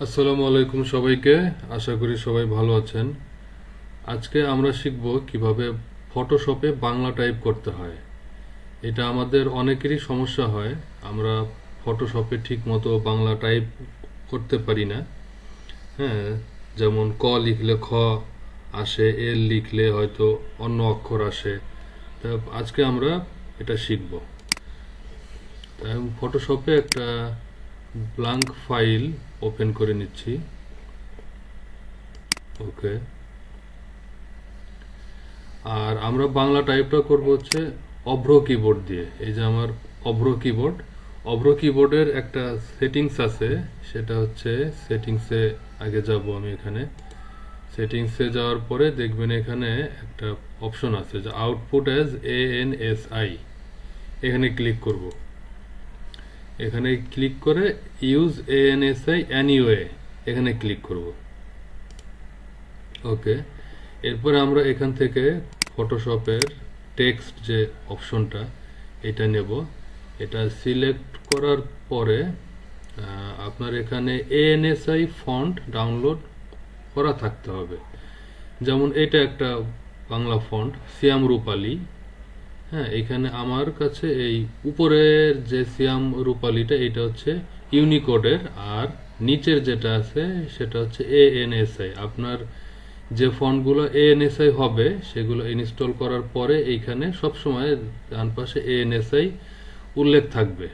আসসালামু আলাইকুম সবাইকে। আশা করি সবাই ভালো আছেন। আজকে আমরা শিখব কিভাবে ফটোশপে বাংলা টাইপ করতে হয়। এটা আমাদের অনেকেরই সমস্যা হয়। আমরা ফটোশপে ঠিকমতো বাংলা টাইপ করতে পারি না। হ্যাঁ, যেমন ক লিখলে খ আসে, এল লিখলে হয়তো অন্য অক্ষর আসে। তা আজকে আমরা এটা শিখব। তাই ফটোশপে একটা ব্ল্যাঙ্ক ফাইল ওপেন করে নিচ্ছি। ওকে, আর আমরা বাংলা টাইপটা করব হচ্ছে অভ্র কিবোর্ড দিয়ে। এই যে আমার অভ্র কিবোর্ড, অভ্র কিবোর্ডের একটা সেটিংস আছে, সেটা হচ্ছে সেটিংসে আগে যাব আমি। এখানে সেটিংসে যাওয়ার পরে দেখবেন এখানে একটা অপশন আছে যে আউটপুট অ্যাজ ANSI। এখানে ক্লিক করব। এখানে ক্লিক করে ইউজ ANSI অ্যানিওয়ে এখানে ক্লিক করব। ওকে, এরপরে আমরা এখান থেকে ফটোশপের টেক্সট যে অপশনটা এটা নেব। এটা সিলেক্ট করার পরে আপনার এখানে ANSI ফন্ট ডাউনলোড করা থাকতে হবে। যেমন এটা একটা বাংলা ফন্ট সিয়াম রূপালী। হ্যাঁ, এখানে আমার কাছে এই উপরের যে সিয়াম রূপালীটা এটা হচ্ছে ইউনিকোডের, আর নিচের যেটা আছে সেটা হচ্ছে ANSI। আপনার যে ফন্টগুলো ANSI হবে সেগুলো ইনস্টল করার পরে এইখানে সবসময় ডান পাশে ANSI উল্লেখ থাকবে।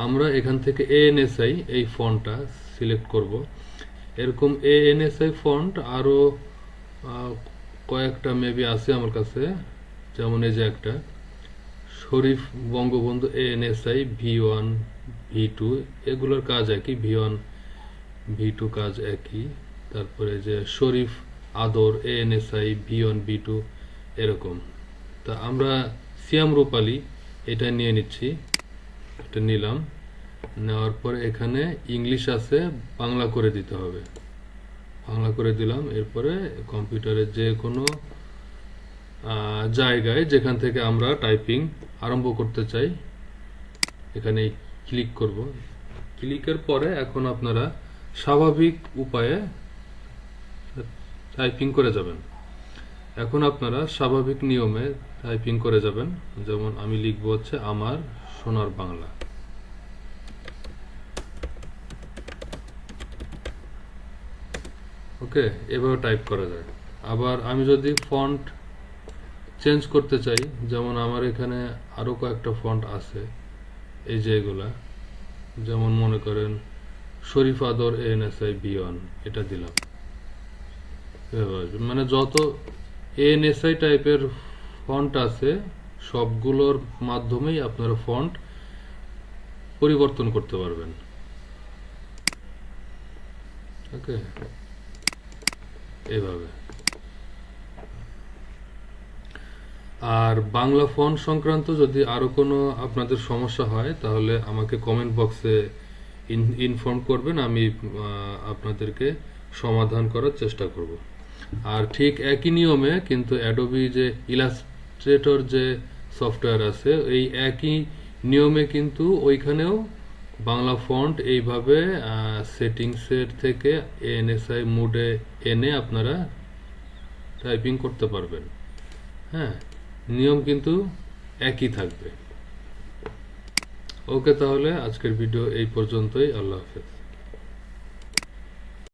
আমরা এখান থেকে ANSI এই ফন্টটা সিলেক্ট করব। এরকম ANSI ফন্ট আরো কয়েকটা মেবি আছে আমার কাছে। যেমন এই যে একটা শরীফ বঙ্গবন্ধু ANSI V1 V2, এগুলোর কাজ একই, V1 V2 কাজ একই। তারপরে যে শরীফ আদর ANSI V1 V2 এরকম। তা আমরা সিয়াম রূপালী এটা নিয়ে নিচ্ছি। এটা নিলাম, নেওয়ার পরে এখানে ইংলিশ আছে, বাংলা করে দিতে হবে। বাংলা করে দিলাম। এরপরে কম্পিউটারের যে কোনো জায়গায় যেখান থেকে আমরা টাইপিং আরম্ভ করতে চাই এখানে ক্লিক করব। ক্লিকের পরে এখন আপনারা স্বাভাবিক উপায়ে টাইপিং করে যাবেন। এখন আপনারা স্বাভাবিক নিয়মে টাইপিং করে যাবেন। যেমন আমি লিখব হচ্ছে আমার সোনার বাংলা। ওকে, এভাবে টাইপ করা যায়। আবার আমি যদি ফন্ট চেঞ্জ করতে চাই, যেমন আমার এখানে আরো কয়েকটা ফন্ট আছে, এই যে এগুলা, যেমন মনে করেন শরীফ আদর ANSI V1 এটা দিলাম। মানে যত ANSI টাইপের ফন্ট আছে সবগুলোর মাধ্যমেই আপনারা ফন্ট পরিবর্তন করতে পারবেন। ওকে, এভাবে। আর বাংলা ফন্ট সংক্রান্ত যদি আরো কোনো আপনাদের সমস্যা হয় তাহলে আমাকে কমেন্ট বক্সে ইনফর্ম করবেন, আমি আপনাদেরকে সমাধান করার চেষ্টা করব। আর ঠিক একই নিয়মে কিন্তু অ্যাডোবি যে ইলাস্ট্রেটর যে সফটওয়্যার আছে এই একই নিয়মে কিন্তু ওইখানেও বাংলা ফন্ট এইভাবে সেটিংসের থেকে ANSI মোডে এনে আপনারা টাইপিং করতে পারবেন। হ্যাঁ, নিয়ম কিন্তু একই থাকবে। ওকে, তাহলে আজকের ভিডিও এই পর্যন্তই। আল্লাহ হাফেজ।